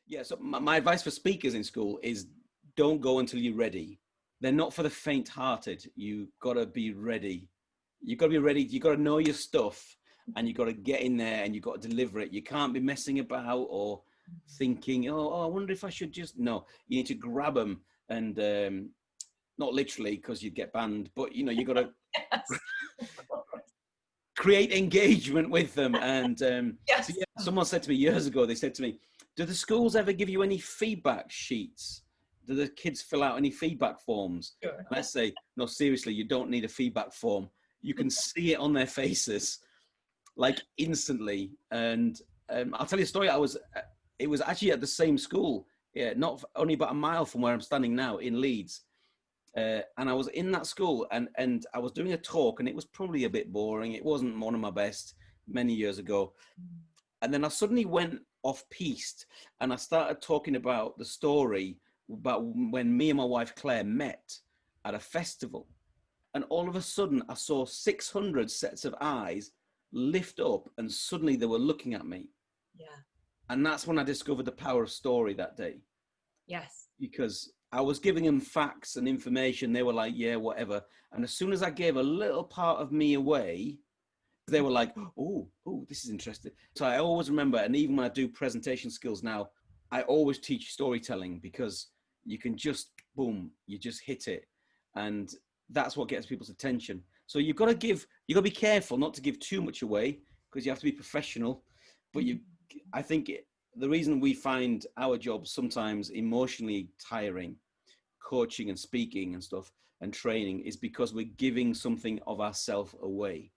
Yeah, so my advice for speakers in school is don't go until you're ready. They're not for the faint-hearted. You got to be ready. You got to be ready. You got to know your stuff, and you got to get in there and you got to deliver it. You can't be messing about or thinking, I wonder if I should just. No, you need to grab them and not literally because you'd get banned, but you got to Yes. create engagement with them. And Yes. so yeah, someone said to me years ago, they said to me, do the schools ever give you any feedback sheets? Do the kids fill out any feedback forms? Sure. And I say, no, seriously, you don't need a feedback form. You can see it on their faces, like instantly. And I'll tell you a story. It was actually at the same school, yeah, not only about a mile from where I'm standing now in Leeds. And I was in that school and I was doing a talk, and it was probably a bit boring. It wasn't one of my best many years ago. And then I suddenly went off piste and I started talking about the story about when me and my wife Claire met at a festival. And all of a sudden I saw 600 sets of eyes lift up, and suddenly they were looking at me. Yeah. And that's when I discovered the power of story that day. Yes. Because I was giving them facts and information. They were like, yeah, whatever. And as soon as I gave a little part of me away, they were like, oh, this is interesting. So I always remember, and even when I do presentation skills now, I always teach storytelling, because you can just, boom, you just hit it. And that's what gets people's attention. So you've got to be careful not to give too much away, because you have to be professional. But I think the reason we find our jobs sometimes emotionally tiring, coaching and speaking and stuff and training, is because we're giving something of ourselves away.